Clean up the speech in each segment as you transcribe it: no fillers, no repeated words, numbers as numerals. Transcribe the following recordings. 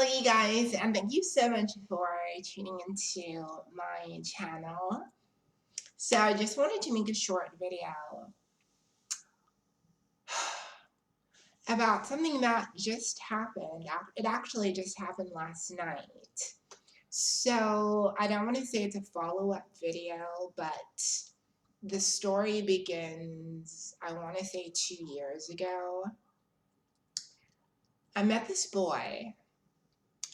Hello, you guys, and thank you so much for tuning into my channel. So, I just wanted to make a short video about something that just happened. It actually just happened last night. So, I don't want to say it's a follow-up video, but the story begins, I want to say 2 years ago. I met this boy.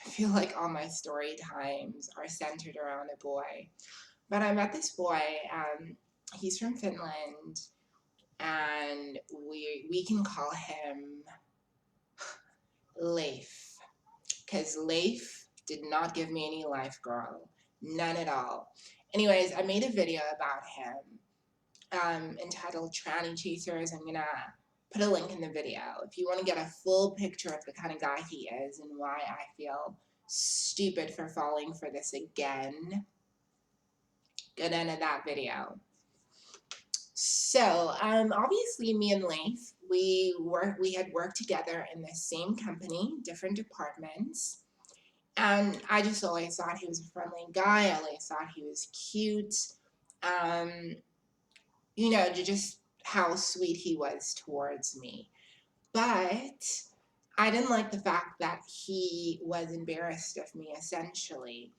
I feel like all my story times are centered around a boy. But I met this boy. He's from Finland, and we can call him Leif, because Leif did not give me any life, girl, none at all. Anyways, I made a video about him, entitled "Tranny Chasers." I'm gonna put a link in the video if you want to get a full picture of the kind of guy he is and why I feel stupid for falling for this again. Good end of that video. So, obviously, me and Leif, we had worked together in the same company, different departments, and I just always thought he was a friendly guy. I always thought he was cute. Um, just how sweet he was towards me. But I didn't like the fact that he was embarrassed of me, essentially.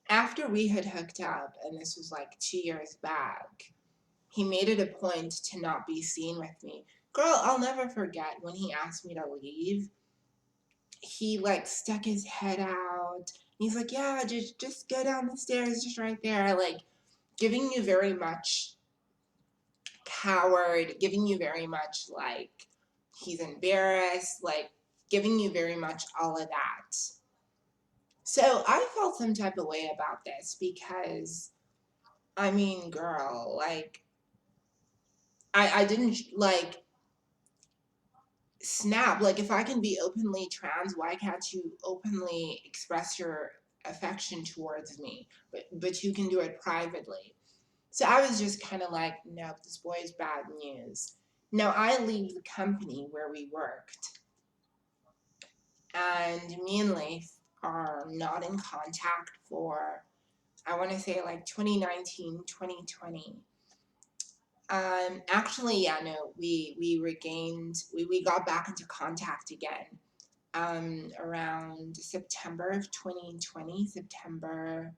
After we had hooked up, and this was like 2 years back, he made it a point to not be seen with me. Girl, I'll never forget when he asked me to leave. He like stuck his head out. He's like, yeah, just go down the stairs, just right there. Like giving you very much coward, giving you very much like he's embarrassed, like giving you very much all of that. So I felt some type of way about this because, I mean, girl, like I didn't like snap. Like, if I can be openly trans, why can't you openly express your affection towards me? But you can do it privately. So I was just kind of like, nope, this boy is bad news. Now I leave the company where we worked, and me and Leif are not in contact for, I want to say, like 2019, 2020. Actually, yeah, no, we got back into contact again around September of 2020, September,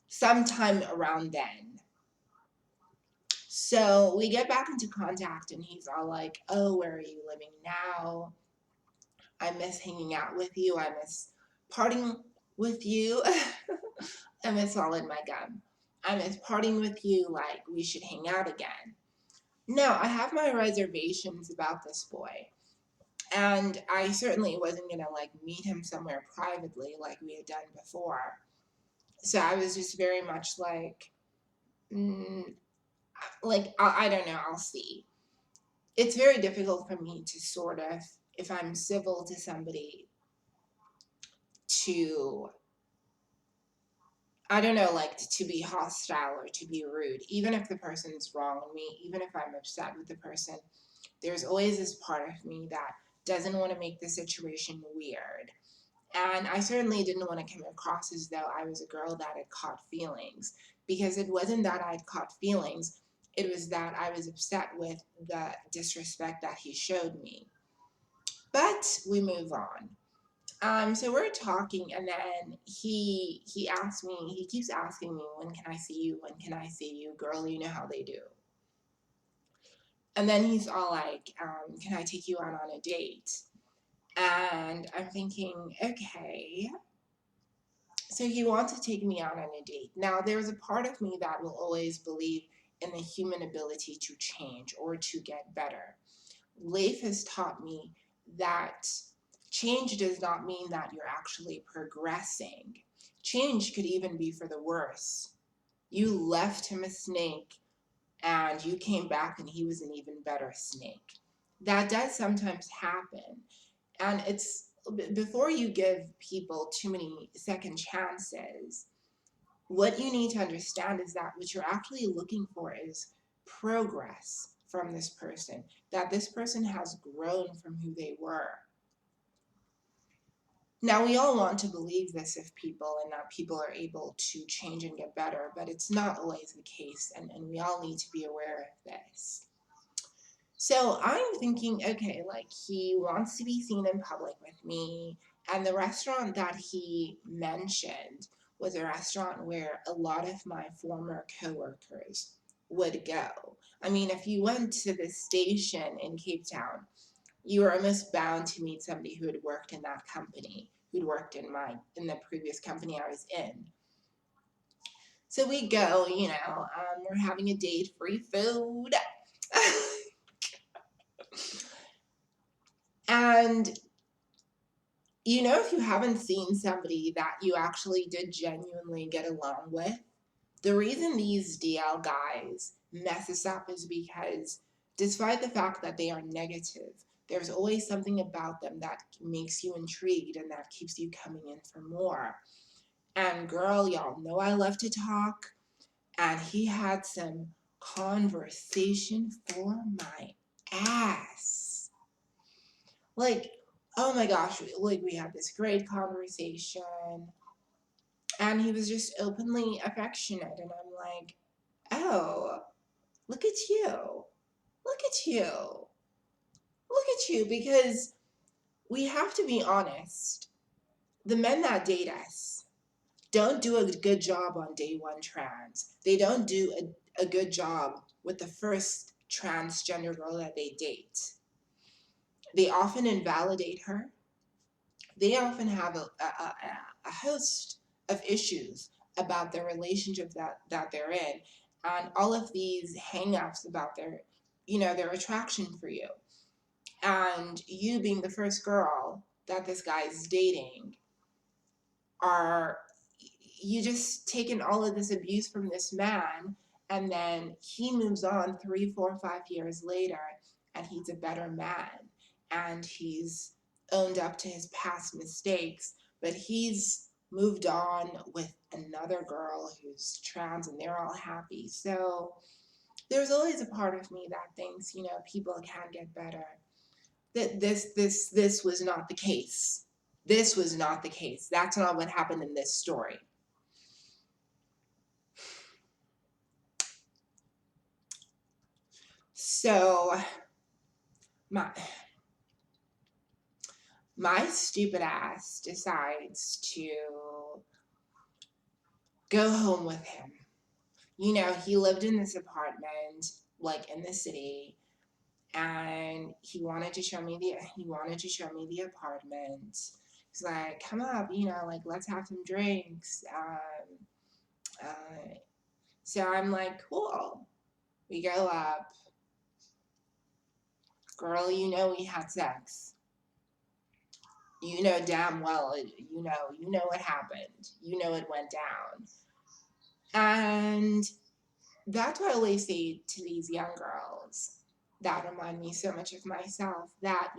sometime around then. So we get back into contact, and he's all like, oh, where are you living now? I miss hanging out with you. I miss partying with you. I miss all in my gum. I miss partying with you. Like, we should hang out again. No, I have my reservations about this boy. And I certainly wasn't going to like meet him somewhere privately like we had done before. So I was just very much like, mm, I don't know, I'll see. It's very difficult for me to sort of, if I'm civil to somebody, to, I don't know, like to be hostile or to be rude, even if the person's wrong with me, even if I'm upset with the person. There's always this part of me that doesn't want to make the situation weird. And I certainly didn't want to come across as though I was a girl that had caught feelings, because it wasn't that I'd caught feelings, it was that I was upset with the disrespect that he showed me. But we move on. So we're talking, and then he asked me, he keeps asking me, when can I see you? When can I see you? Girl, you know how they do. And then he's all like, can I take you out on a date? And I'm thinking, okay. So he wants to take me out on a date. Now, there's a part of me that will always believe in the human ability to change or to get better. Leif has taught me that change does not mean that you're actually progressing. Change could even be for the worse. You left him a snake and you came back and he was an even better snake. That does sometimes happen. And it's, before you give people too many second chances, what you need to understand is that what you're actually looking for is progress from this person, that this person has grown from who they were. Now, we all want to believe this of people and that people are able to change and get better, but it's not always the case, and we all need to be aware of this. So I'm thinking, okay, like he wants to be seen in public with me, and the restaurant that he mentioned was a restaurant where a lot of my former coworkers would go. I mean, if you went to the station in Cape Town, you were almost bound to meet somebody who had worked in that company, who'd worked in the previous company I was in. So we go, we're having a date, free food. And if you haven't seen somebody that you actually did genuinely get along with, the reason these DL guys mess us up is because despite the fact that they are negative, there's always something about them that makes you intrigued and that keeps you coming in for more. And girl, y'all know I love to talk, and he had some conversation for my ass. Like, oh my gosh, like we had this great conversation, and he was just openly affectionate, and I'm like, oh, look at you. Look at you. Look at you. Because we have to be honest. The men that date us don't do a good job on day one trans. They don't do a good job with the first transgender girl that they date. They often invalidate her. They often have a host of issues about their relationship that they're in, and all of these hang-ups about their attraction for you. And you being the first girl that this guy's dating, are you just taking all of this abuse from this man, and then he moves on 3, 4, 5 years later, and he's a better man, and he's owned up to his past mistakes, but he's moved on with another girl who's trans, and they're all happy. So there's always a part of me that thinks, people can get better. That this was not the case. This was not the case. That's not what happened in this story. So my my stupid ass decides to go home with him. He lived in this apartment, like in the city, and he wanted to show me the apartment. He's like, come up, like let's have some drinks. So I'm like, cool. We go up. Girl, we had sex. You know damn well, you know what happened. You know it went down. And that's what I always say to these young girls that remind me so much of myself, that,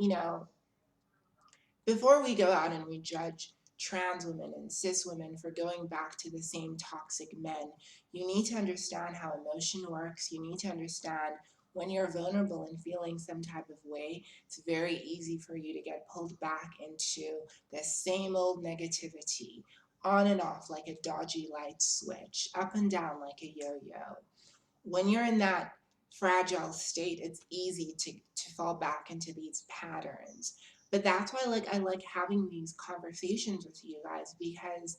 before we go out and we judge trans women and cis women for going back to the same toxic men, you need to understand how emotion works. You need to understand when you're vulnerable and feeling some type of way, it's very easy for you to get pulled back into the same old negativity, on and off like a dodgy light switch, up and down like a yo-yo. When you're in that fragile state, it's easy to fall back into these patterns. But that's why I like having these conversations with you guys, because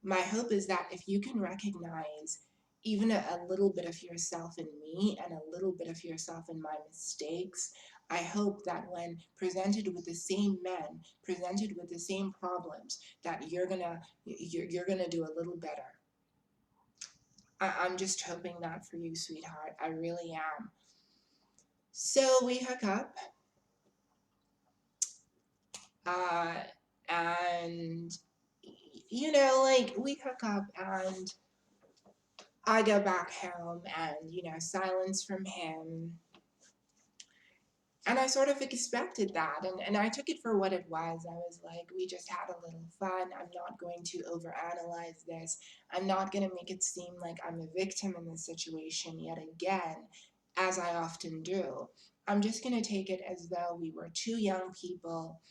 my hope is that if you can recognize even a little bit of yourself in me and a little bit of yourself in my mistakes, I hope that when presented with the same men, presented with the same problems, that you're gonna do a little better. I'm just hoping that for you, sweetheart. I really am. So we hook up, uh, and like we hook up, and I go back home, and silence from him. And I sort of expected that, and I took it for what it was. I was like, we just had a little fun. I'm not going to overanalyze this. I'm not going to make it seem like I'm a victim in this situation yet again, as I often do. I'm just going to take it as though we were two young people.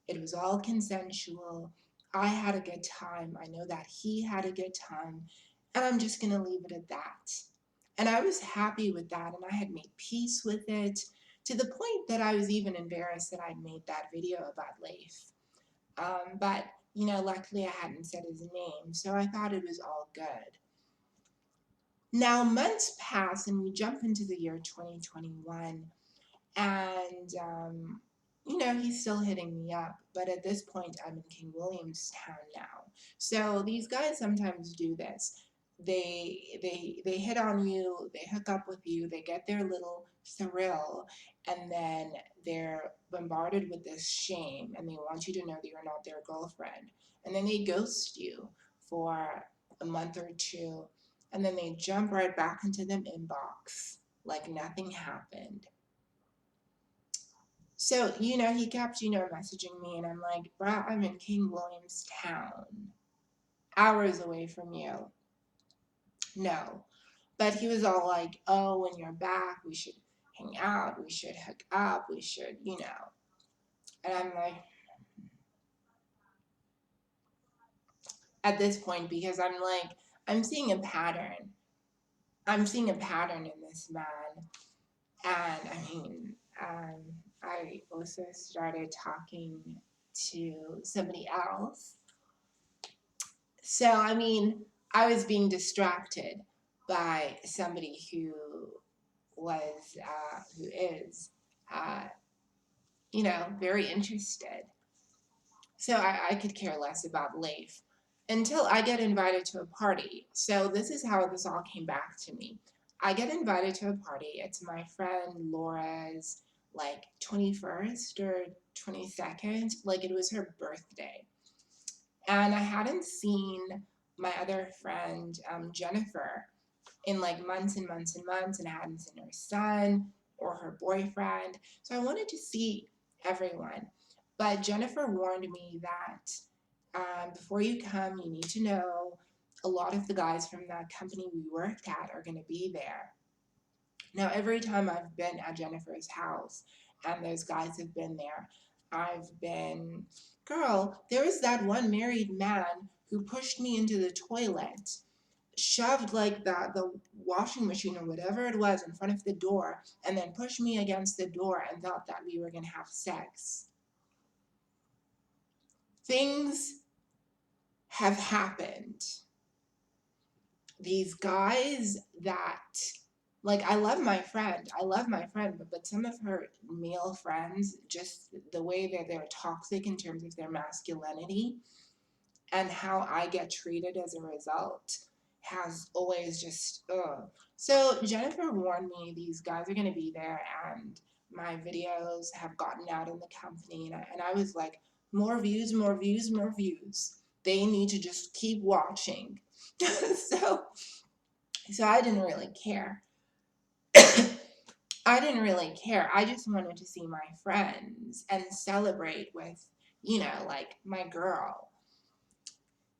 It was all consensual. I had a good time. I know that he had a good time. And I'm just going to leave it at that. And I was happy with that. And I had made peace with it to the point that I was even embarrassed that I'd made that video about Leif. But, luckily I hadn't said his name. So I thought it was all good. Now, months pass and we jump into the year 2021. And he's still hitting me up, but at this point I'm in King Williamstown now. So these guys sometimes do this. They hit on you, they hook up with you, they get their little thrill, and then they're bombarded with this shame and they want you to know that you're not their girlfriend. And then they ghost you for a month or two, and then they jump right back into the inbox like nothing happened. So, he kept, messaging me, and I'm like, bruh, I'm in King Williamstown, hours away from you. No. But he was all like, oh, when you're back, we should hang out, we should hook up, we should, And I'm like, at this point, because I'm like, I'm seeing a pattern. I'm seeing a pattern in this man. And I also started talking to somebody else. So, I was being distracted by somebody who is, uh, very interested. So I could care less about Leif until I get invited to a party. So this is how this all came back to me. I get invited to a party. It's my friend Laura's 21st or 22nd. Like it was her birthday. And I hadn't seen my other friend, Jennifer, in months and months and months, and I hadn't seen her son or her boyfriend. So I wanted to see everyone. But Jennifer warned me that before you come, you need to know a lot of the guys from that company we worked at are going to be there. Now, every time I've been at Jennifer's house and those guys have been there, I've been, girl, there was that one married man who pushed me into the toilet, shoved the washing machine or whatever it was in front of the door, and then pushed me against the door and thought that we were going to have sex. Things have happened. These guys that, I love my friend, but some of her male friends, just the way that they're toxic in terms of their masculinity and how I get treated as a result has always just, ugh. So Jennifer warned me these guys are going to be there, and my videos have gotten out in the company, and I was like, more views, more views, more views. They need to just keep watching. so I didn't really care. I didn't really care. I just wanted to see my friends and celebrate with, my girl.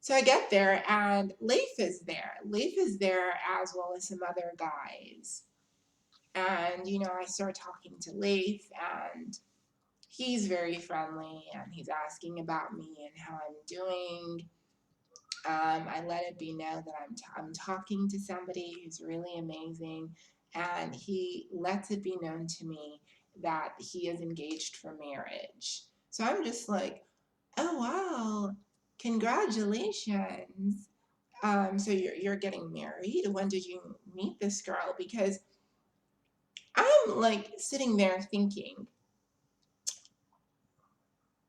So I get there and Leif is there. Leif is there as well as some other guys. And, I start talking to Leif and he's very friendly and he's asking about me and how I'm doing. I let it be known that I'm talking to somebody who's really amazing, and he lets it be known to me that he is engaged for marriage. So I'm just like, oh wow, congratulations. So you're getting married. When did you meet this girl? Because I'm sitting there thinking,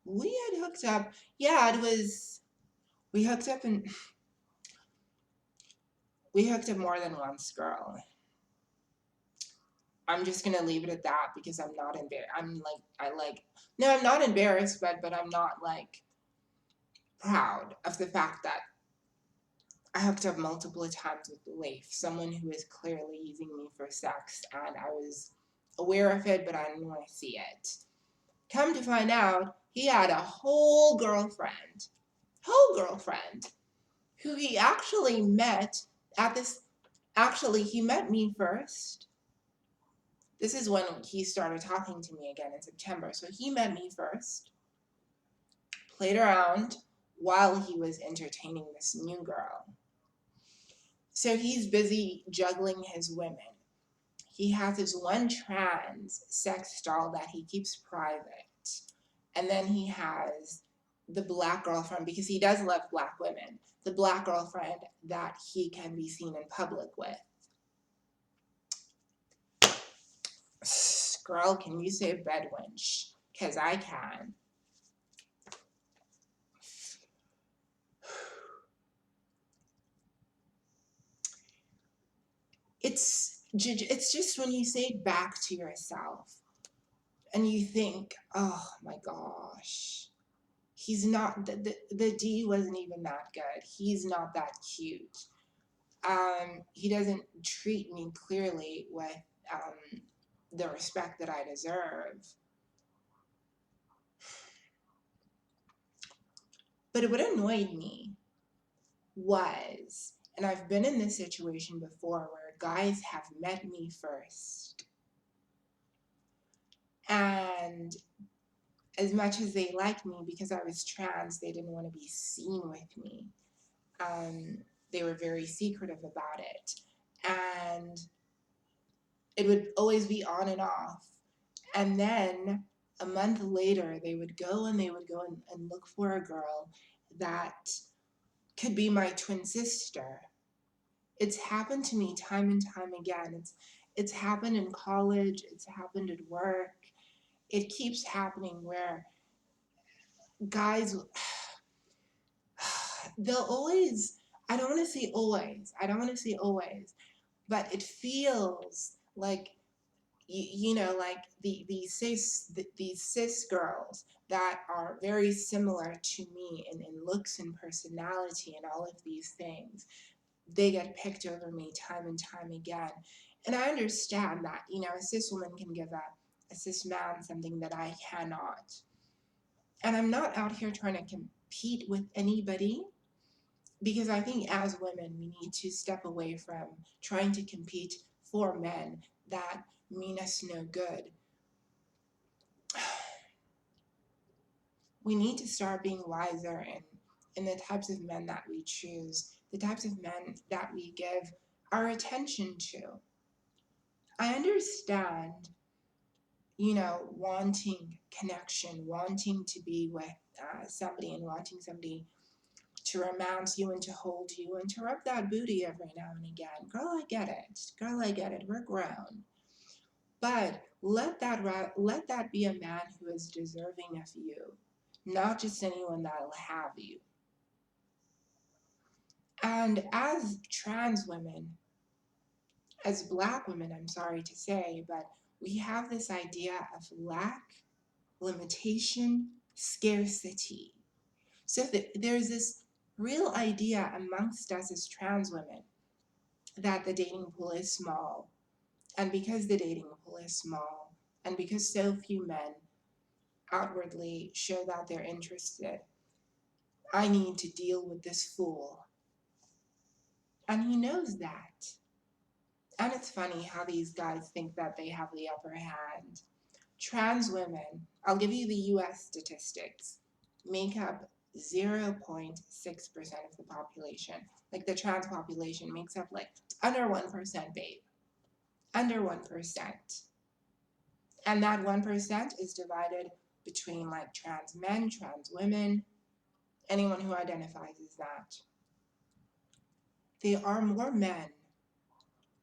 we had hooked up. Yeah, we hooked up and we hooked up more than once, girl. I'm just gonna leave it at that because I'm not embarrassed. No, I'm not embarrassed, but I'm not proud of the fact that I hooked up multiple times with Leif, someone who is clearly using me for sex, and I was aware of it, but I didn't want to see it. Come to find out, he had a whole girlfriend, who he actually met at this. Actually, he met me first. This is when he started talking to me again in September. So he met me first, played around while he was entertaining this new girl. So he's busy juggling his women. He has his one trans sex doll that he keeps private. And then he has the black girlfriend, because he does love black women, the black girlfriend that he can be seen in public with. Girl, can you say bedwench? Because I can. It's just when you say it back to yourself and you think, oh my gosh, he's not, the D wasn't even that good. He's not that cute. He doesn't treat me clearly with the respect that I deserve. But what annoyed me was, and I've been in this situation before where guys have met me first, and as much as they liked me because I was trans, they didn't want to be seen with me. They were very secretive about it. And it would always be on and off. And then a month later, they would go and look for a girl that could be my twin sister. It's happened to me time and time again. It's happened in college. It's happened at work. It keeps happening where guys, they'll always, I don't want to say always, but it feels like, like these cis girls that are very similar to me in looks and personality and all of these things, they get picked over me time and time again. And I understand that, a cis woman can give a cis man something that I cannot. And I'm not out here trying to compete with anybody, because I think as women, we need to step away from trying to compete for men that mean us no good. We need to start being wiser in the types of men that we choose, the types of men that we give our attention to. I understand, wanting connection, wanting to be with somebody and wanting somebody to romance you and to hold you and to rub that booty every now and again. Girl, I get it. Girl, I get it. We're grown. But let that be a man who is deserving of you, not just anyone that'll have you. And as trans women, as black women, I'm sorry to say, but we have this idea of lack, limitation, scarcity. So there's this real idea amongst us as trans women that the dating pool is small. And because the dating pool is small, and because so few men outwardly show that they're interested, I need to deal with this fool. And he knows that. And it's funny how these guys think that they have the upper hand. Trans women, I'll give you the US statistics, make up 0.6% of the population. Like the trans population makes up like under 1%, babe. Under 1%. And that 1% is divided between like trans men, trans women, anyone who identifies as that. There are more men,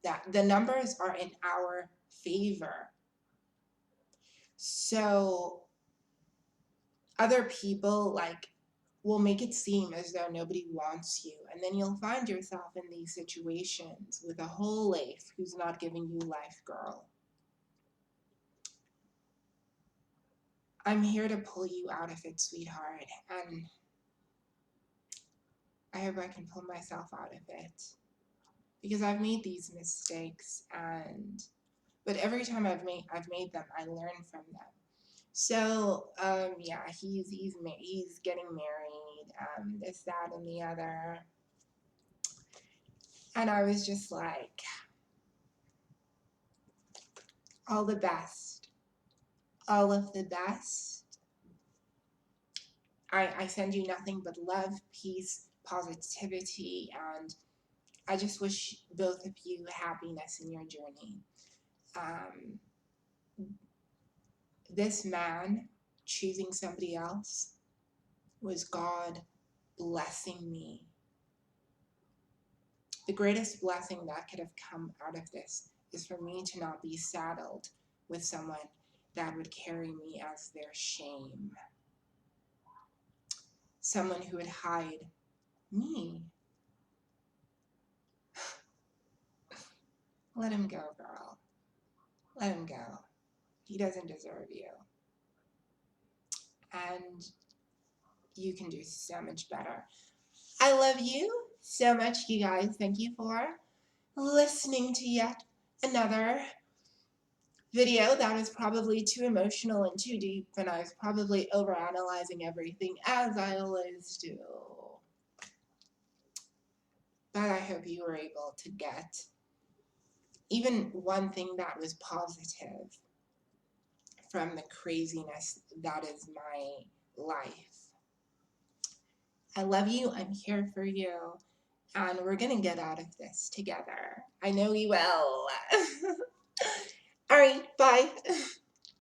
that the numbers are in our favor. So other people will make it seem as though nobody wants you. And then you'll find yourself in these situations with a whole life who's not giving you life, girl. I'm here to pull you out of it, sweetheart. And I hope I can pull myself out of it. Because I've made these mistakes, but every time I've made them, I learn from them. So yeah, he's getting married, this, that, and the other, and I was just like, all the best, all of the best. I send you nothing but love, peace, positivity, and I just wish both of you happiness in your journey. Um, this man choosing somebody else was God blessing me. The greatest blessing that could have come out of this is for me to not be saddled with someone that would carry me as their shame. Someone who would hide me. Let him go, girl. Let him go. He doesn't deserve you. And you can do so much better. I love you so much, you guys. Thank you for listening to yet another video that was probably too emotional and too deep, and I was probably overanalyzing everything as I always do. But I hope you were able to get even one thing that was positive from the craziness that is my life. I love you. I'm here for you. And we're going to get out of this together. I know we will. All right, bye.